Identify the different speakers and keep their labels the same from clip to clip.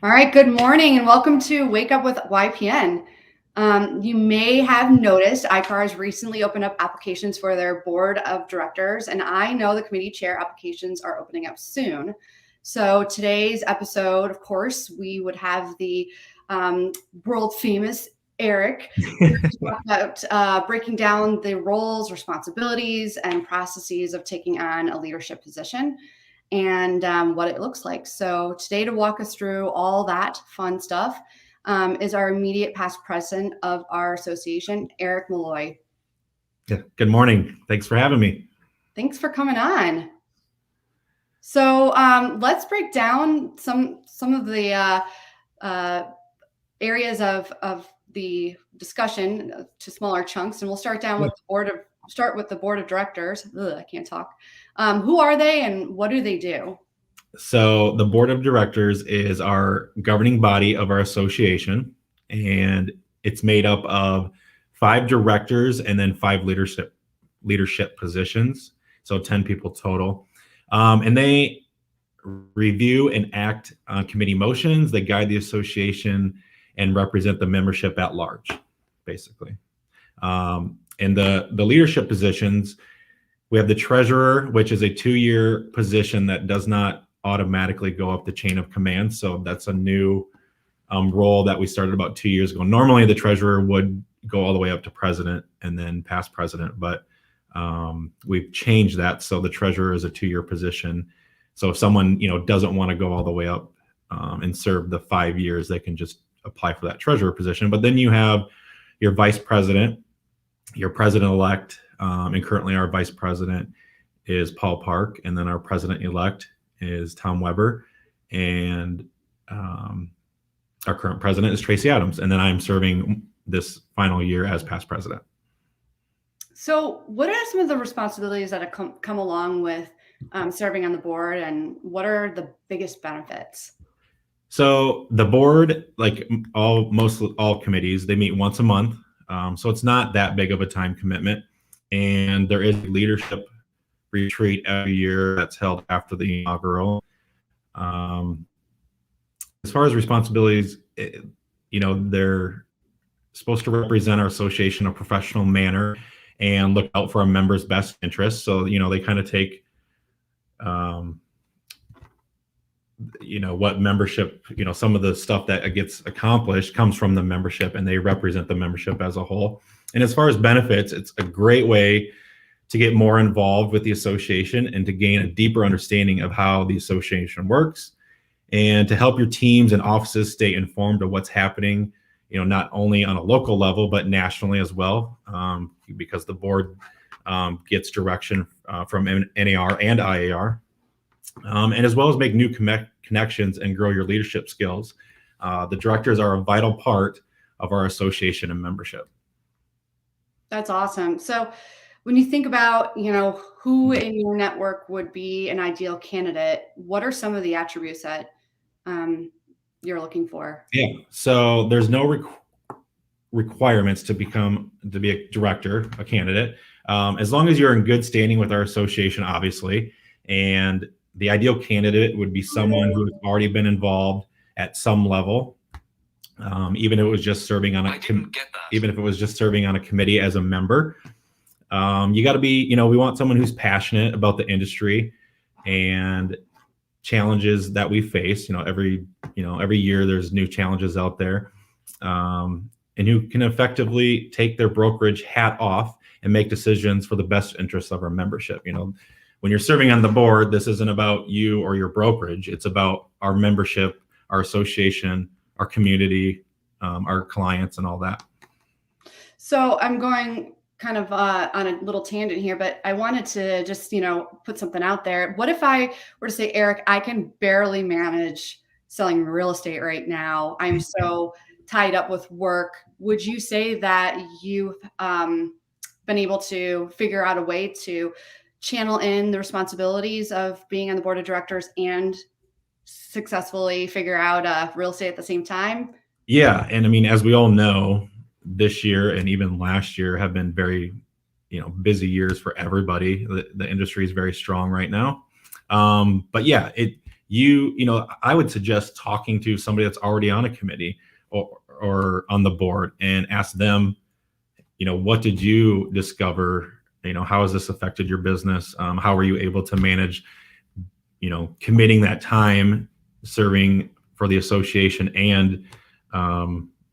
Speaker 1: All right, good morning and welcome to Wake Up with YPN. You may have noticed ICAAR has recently opened up applications for their board of directors, and I know the committee chair applications are opening up soon. So today's episode, of course, we would have the world famous Erik talk about breaking down the roles, responsibilities, and processes of taking on a leadership position and what it looks like. So today, to walk us through all that fun stuff is our immediate past president of our association, Erik Melloy.
Speaker 2: Yeah. Good morning. Thanks for having me.
Speaker 1: Thanks for coming on. So let's break down some of the areas of the discussion to smaller chunks, and we'll start down with the board of directors. Ugh, I can't talk. Who are they and what do they do?
Speaker 2: So the board of directors is our governing body of our association, and it's made up of 5 directors and then 5 leadership positions. So 10 people total. And they review and act on committee motions. They guide the association and represent the membership at large, basically. And the leadership positions, we have the treasurer, which is a 2-year position that does not automatically go up the chain of command. So that's a new role that we started about 2 years ago. Normally, the treasurer would go all the way up to president and then past president, but we've changed that. So the treasurer is a 2-year position. So if someone doesn't want to go all the way up and serve the 5 years, they can just apply for that treasurer position. But then you have your vice president, your president-elect, and currently our vice president is Paul Park, and then our president-elect is Tom Weber, and our current president is Tracy Adams, and then I'm serving this final year as past president.
Speaker 1: So what are some of the responsibilities that have come along with serving on the board, and what are the biggest benefits?
Speaker 2: So the board, like most all committees, they meet once a month. So it's not that big of a time commitment. And there is a leadership retreat every year that's held after the inaugural. As far as responsibilities, they're supposed to represent our association in a professional manner and look out for our members' best interests. So, they kind of take, what membership, some of the stuff that gets accomplished comes from the membership, and they represent the membership as a whole. And as far as benefits, it's a great way to get more involved with the association and to gain a deeper understanding of how the association works, and to help your teams and offices stay informed of what's happening, not only on a local level, but nationally as well, because the board gets direction from NAR and IAAR. And as well as make new connections and grow your leadership skills. The directors are a vital part of our association and membership.
Speaker 1: That's awesome. So when you think about, who in your network would be an ideal candidate, what are some of the attributes that you're looking for?
Speaker 2: Yeah, so there's no requirements to be a director, a candidate, as long as you're in good standing with our association, obviously. And the ideal candidate would be someone who has already been involved at some level, even if it was just serving on a committee as a member. You got to be, we want someone who's passionate about the industry and challenges that we face. Every year there's new challenges out there, and who can effectively take their brokerage hat off and make decisions for the best interests of our membership. When you're serving on the board, this isn't about you or your brokerage. It's about our membership, our association, our community, our clients, and all that.
Speaker 1: So I'm going kind of on a little tangent here, but I wanted to just, put something out there. What if I were to say, Erik, I can barely manage selling real estate right now. I'm so tied up with work. Would you say that you've been able to figure out a way to channel in the responsibilities of being on the board of directors and successfully figure out real estate at the same time?
Speaker 2: Yeah. And I mean, as we all know, this year and even last year have been very, busy years for everybody. The industry is very strong right now. But yeah, I would suggest talking to somebody that's already on a committee or on the board and ask them, what did you discover? How has this affected your business? How were you able to manage, committing that time serving for the association and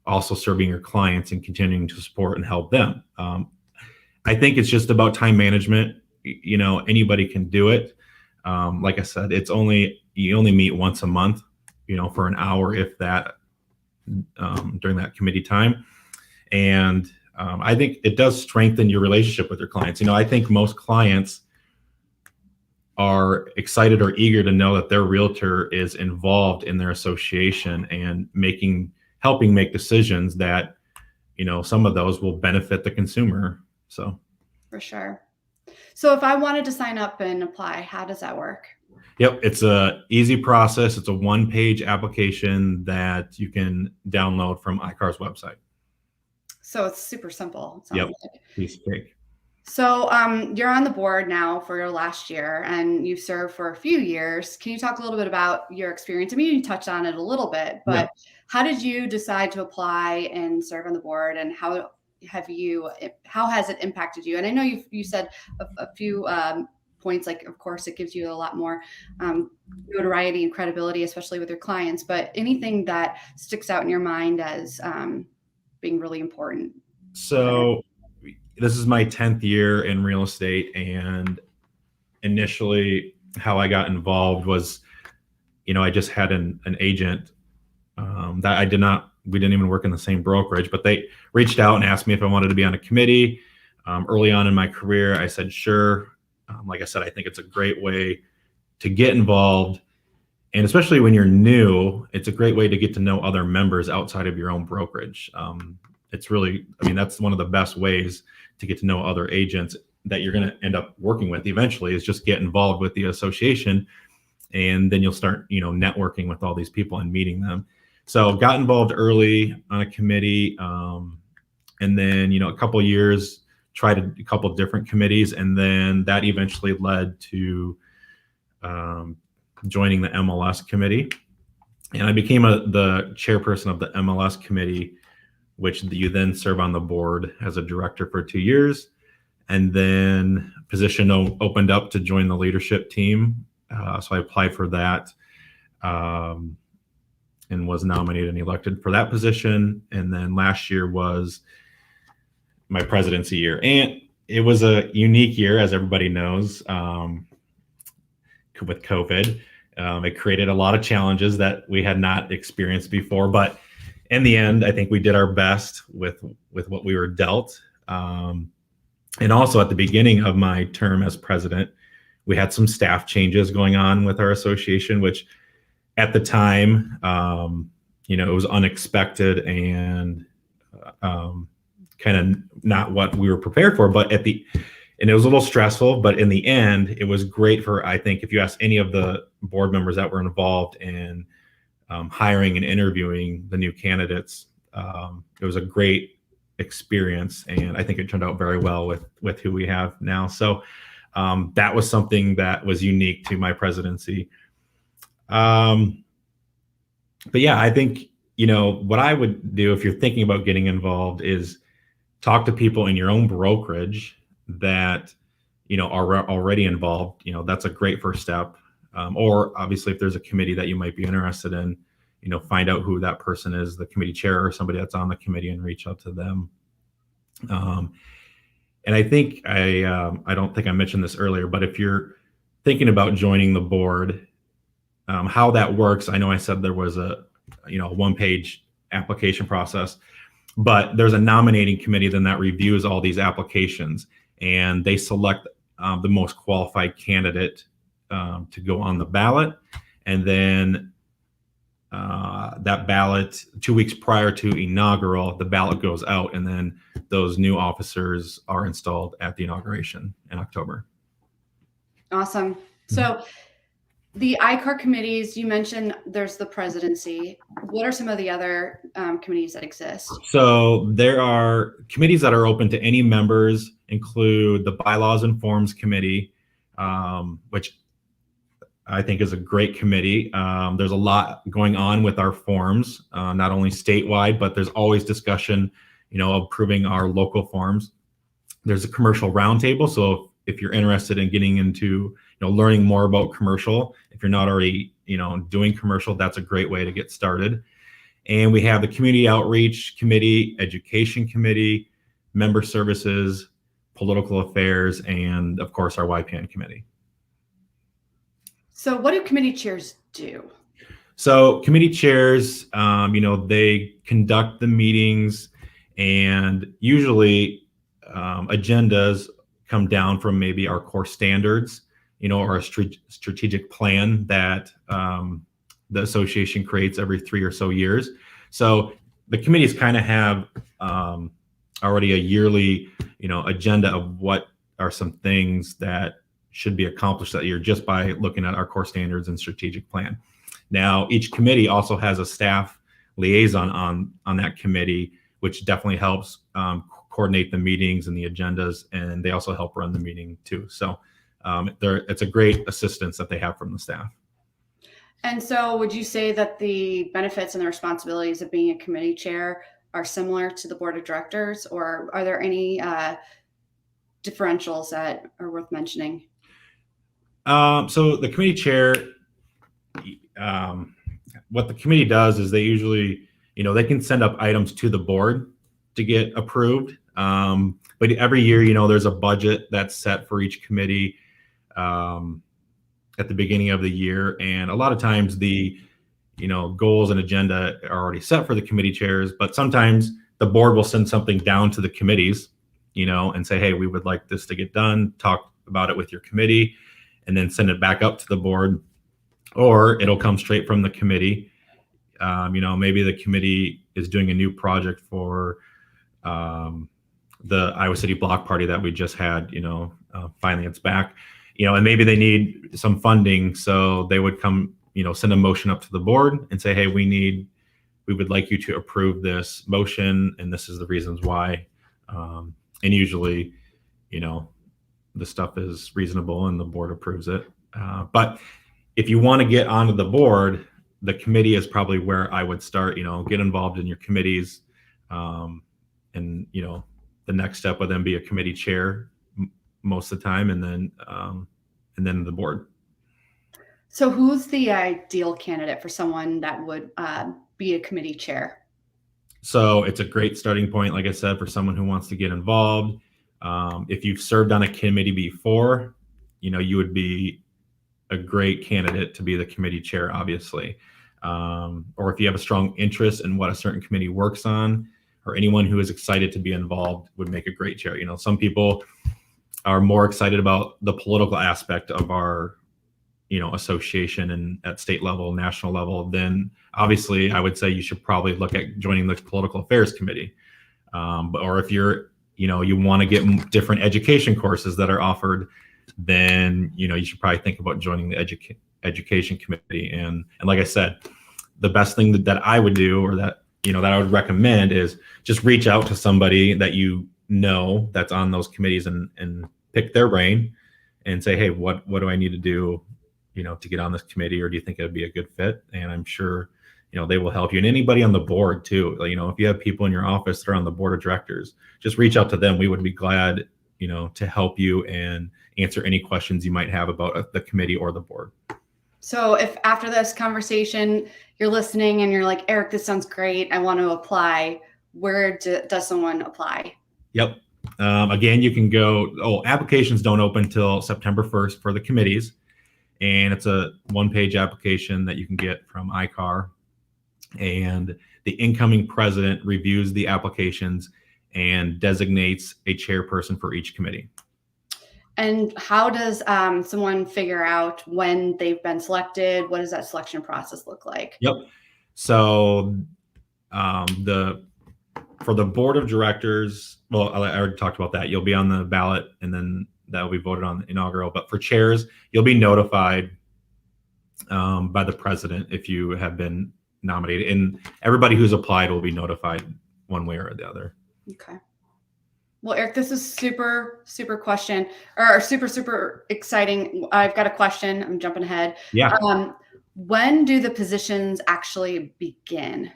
Speaker 2: also serving your clients and continuing to support and help them. I think it's just about time management. Anybody can do it. Like I said, you only meet once a month, for an hour, if that, during that committee time. And I think it does strengthen your relationship with your clients. I think most clients are excited or eager to know that their realtor is involved in their association and helping make decisions that, some of those will benefit the consumer. So
Speaker 1: for sure. So if I wanted to sign up and apply, how does that work?
Speaker 2: Yep, it's a easy process. It's a one-page application that you can download from ICAAR's website.
Speaker 1: So it's super simple.
Speaker 2: Yep, piece of cake.
Speaker 1: So you're on the board now for your last year, and you've served for a few years. Can you talk a little bit about your experience? I mean, you touched on it a little bit, but how did you decide to apply and serve on the board, and how has it impacted you? And I know you said a few points, like, of course, it gives you a lot more notoriety and credibility, especially with your clients, but anything that sticks out in your mind as being really important?
Speaker 2: So this is my 10th year in real estate, and initially how I got involved was, I just had an agent that we didn't even work in the same brokerage, but they reached out and asked me if I wanted to be on a committee. Early on in my career, I said, sure. Like I said, I think it's a great way to get involved. And especially when you're new, it's a great way to get to know other members outside of your own brokerage. It's really, that's one of the best ways to get to know other agents that you're going to end up working with eventually, is just get involved with the association. And then you'll start, networking with all these people and meeting them. So got involved early on a committee. And then, a couple of years, tried a couple of different committees. And then that eventually led to joining the MLS committee. And I became the chairperson of the MLS committee, which you then serve on the board as a director for 2 years. And then position opened up to join the leadership team. So I applied for that and was nominated and elected for that position. And then last year was my presidency year. And it was a unique year, as everybody knows, with COVID. It created a lot of challenges that we had not experienced before. But in the end, I think we did our best with what we were dealt. And also at the beginning of my term as president, we had some staff changes going on with our association, which at the time, it was unexpected and kind of not what we were prepared for. But and it was a little stressful, but in the end, it was great for, I think, if you ask any of the board members that were involved in hiring and interviewing the new candidates, it was a great experience, and I think it turned out very well with who we have now. So that was something that was unique to my presidency. But yeah, I think, what I would do if you're thinking about getting involved is talk to people in your own brokerage that, are already involved. That's a great first step. Or obviously if there's a committee that you might be interested in, find out who that person is, the committee chair or somebody that's on the committee, and reach out to them. And I think I don't think I mentioned this earlier, but if you're thinking about joining the board, how that works, I know I said there was a one-page application process, but there's a nominating committee then that reviews all these applications, and they select the most qualified candidate to go on the ballot. And then that ballot, 2 weeks prior to inaugural, the ballot goes out, and then those new officers are installed at the inauguration in October.
Speaker 1: Awesome. So the ICAAR committees, you mentioned there's the presidency. What are some of the other committees that exist?
Speaker 2: So there are committees that are open to any members, include the Bylaws and Forms Committee, which I think is a great committee. There's a lot going on with our forms, not only statewide, but there's always discussion, improving our local forms. There's a commercial roundtable. So if you're interested in getting into, learning more about commercial, if you're not already, doing commercial, that's a great way to get started. And we have the community outreach committee, education committee, member services, political affairs, and of course our YPN committee.
Speaker 1: So what do committee chairs do?
Speaker 2: So committee chairs, they conduct the meetings, and usually agendas come down from maybe our core standards, or a strategic plan that the association creates every 3 or so years. So the committees kind of have already a yearly, agenda of what are some things that should be accomplished that year just by looking at our core standards and strategic plan. Now, each committee also has a staff liaison on that committee, which definitely helps coordinate the meetings and the agendas, and they also help run the meeting too. So it's a great assistance that they have from the staff.
Speaker 1: And so would you say that the benefits and the responsibilities of being a committee chair are similar to the board of directors, or are there any differentials that are worth mentioning?
Speaker 2: So the committee chair, what the committee does is they usually, they can send up items to the board to get approved. But every year, there's a budget that's set for each committee at the beginning of the year. And a lot of times the, goals and agenda are already set for the committee chairs, but sometimes the board will send something down to the committees, and say, hey, we would like this to get done, talk about it with your committee, and then send it back up to the board, or it'll come straight from the committee. Maybe the committee is doing a new project for the Iowa City Block Party that we just had, finally it's back, and maybe they need some funding. So they would come, send a motion up to the board and say, hey, we would like you to approve this motion, and this is the reasons why. And usually, the stuff is reasonable and the board approves it. But if you want to get onto the board, the committee is probably where I would start, get involved in your committees. And, the next step would then be a committee chair most of the time, and then the board.
Speaker 1: So who's the ideal candidate for someone that would be a committee chair?
Speaker 2: So it's a great starting point, like I said, for someone who wants to get involved. If you've served on a committee before, you would be a great candidate to be the committee chair, obviously. Or if you have a strong interest in what a certain committee works on, or anyone who is excited to be involved would make a great chair. Some people are more excited about the political aspect of our, association and at state level, national level. Then obviously I would say you should probably look at joining the political affairs committee. Or if you're, you want to get different education courses that are offered, then, you should probably think about joining the education committee. And like I said, the best thing that I would do, or that, that I would recommend, is just reach out to somebody that that's on those committees and pick their brain and say, hey, what do I need to do, to get on this committee, or do you think it'd be a good fit? And I'm sure, they will help you. And anybody on the board too, if you have people in your office that are on the board of directors, just reach out to them. We would be glad, to help you and answer any questions you might have about the committee or the board.
Speaker 1: So if after this conversation, you're listening and you're like, Eric, this sounds great, I want to apply, where does someone apply?
Speaker 2: Yep. Again, you can go, applications don't open till September 1st for the committees. And it's a one-page application that you can get from ICAAR. And the incoming president reviews the applications and designates a chairperson for each committee.
Speaker 1: And how does someone figure out when they've been selected? What does that selection process look like?
Speaker 2: Yep. So for the board of directors, well, I already talked about that. You'll be on the ballot, and then that will be voted on the inaugural. But for chairs, you'll be notified by the president if you have been nominated, and everybody who's applied will be notified one way or the other.
Speaker 1: Okay. Well, Eric, this is super, super question or super, super exciting. I've got a question. I'm jumping ahead.
Speaker 2: Yeah.
Speaker 1: When do the positions actually begin?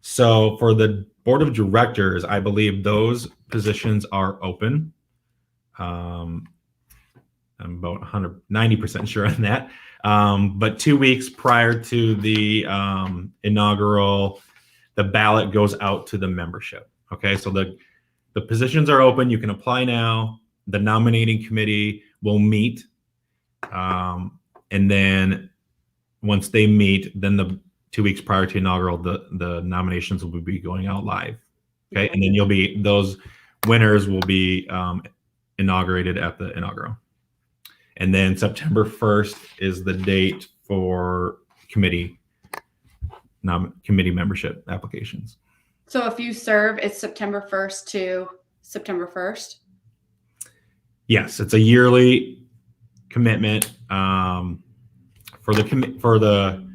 Speaker 2: So for the board of directors, I believe those positions are open. I'm about 90% sure on that. But 2 weeks prior to the inaugural, the ballot goes out to the membership. Okay, so the positions are open. You can apply now. The nominating committee will meet. And then once they meet, then the 2 weeks prior to inaugural, the nominations will be going out live. Okay, and then those winners will be inaugurated at the inaugural. And then September 1st is the date for committee membership applications.
Speaker 1: So if you serve, it's September 1st to September 1st?
Speaker 2: Yes, it's a yearly commitment. For the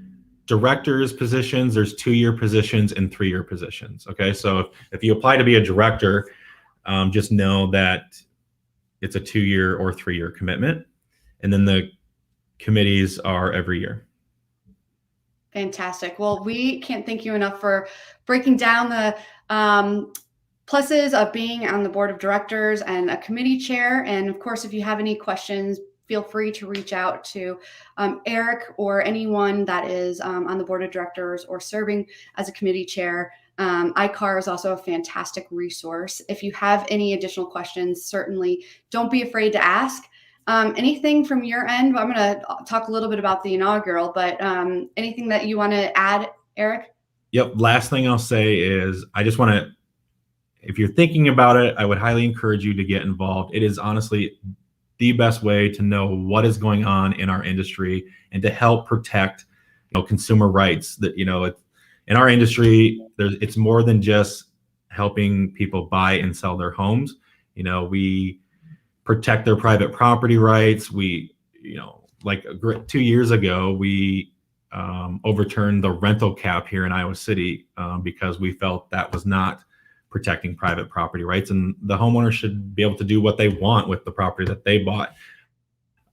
Speaker 2: directors positions, there's 2-year positions and 3-year positions. Okay, so if you apply to be a director, just know that it's a 2-year or 3-year commitment. And then the committees are every year.
Speaker 1: Fantastic. Well, we can't thank you enough for breaking down the pluses of being on the board of directors and a committee chair. And of course, if you have any questions, feel free to reach out to Eric or anyone that is on the board of directors or serving as a committee chair. ICAAR is also a fantastic resource. If you have any additional questions, certainly don't be afraid to ask. Anything from your end? I'm going to talk a little bit about the inaugural, but anything that you want to add, Eric?
Speaker 2: Yep. Last thing I'll say is I just want to, if you're thinking about it, I would highly encourage you to get involved. It is honestly the best way to know what is going on in our industry and to help protect, consumer rights. That, in our industry, it's more than just helping people buy and sell their homes. We protect their private property rights. We, like 2 years ago, we overturned the rental cap here in Iowa City because we felt that was not protecting private property rights, and the homeowner should be able to do what they want with the property that they bought.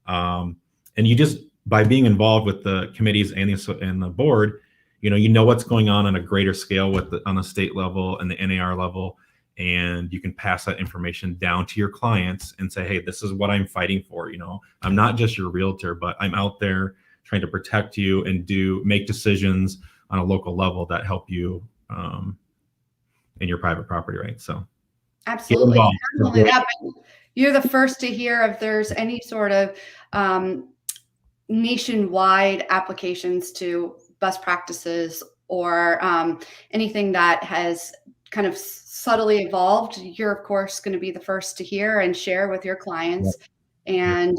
Speaker 2: And you just, by being involved with the committees and the board, you know what's going on a greater scale on the state level and the NAR level, and you can pass that information down to your clients and say, hey, this is what I'm fighting for. I'm not just your realtor, but I'm out there trying to protect you and make decisions on a local level that help you in your private property rights. So
Speaker 1: absolutely. Not only that, but you're the first to hear if there's any sort of nationwide applications to best practices or anything that has kind of subtly evolved. You're of course going to be the first to hear and share with your clients, and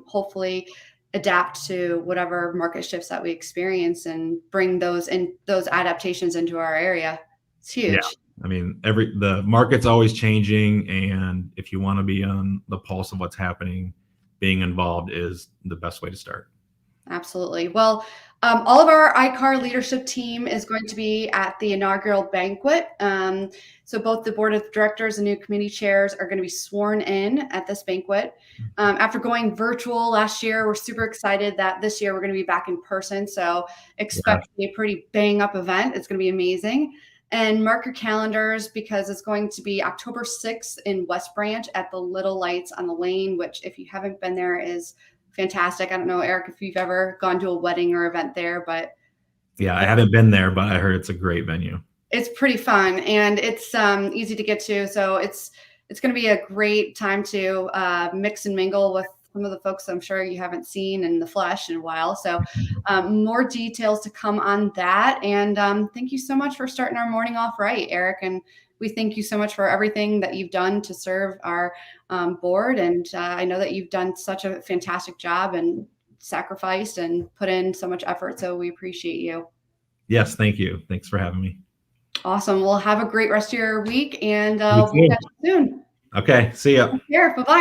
Speaker 1: hopefully adapt to whatever market shifts that we experience and bring those adaptations into our area. It's huge.
Speaker 2: Yeah. I mean, the market's always changing, and if you want to be on the pulse of what's happening, being involved is the best way to start.
Speaker 1: Absolutely. Well, all of our ICAAR leadership team is going to be at the inaugural banquet. So both the board of directors and new committee chairs are going to be sworn in at this banquet. After going virtual last year, we're super excited that this year we're going to be back in person. So expect a pretty bang up event. It's going to be amazing. And mark your calendars because it's going to be October 6th in West Branch at the Little Lights on the Lane, which if you haven't been there is fantastic. I don't know, Eric, if you've ever gone to a wedding or event there, but
Speaker 2: yeah, I haven't been there, but I heard it's a great venue.
Speaker 1: It's pretty fun and it's easy to get to. So it's going to be a great time to mix and mingle with some of the folks I'm sure you haven't seen in the flesh in a while. So more details to come on that. And thank you so much for starting our morning off right, Eric. And we thank you so much for everything that you've done to serve our board. And I know that you've done such a fantastic job and sacrificed and put in so much effort. So we appreciate you.
Speaker 2: Yes, thank you. Thanks for having me.
Speaker 1: Awesome. Well, have a great rest of your week and we'll catch you soon.
Speaker 2: Okay, see ya.
Speaker 1: Take care. Bye-bye.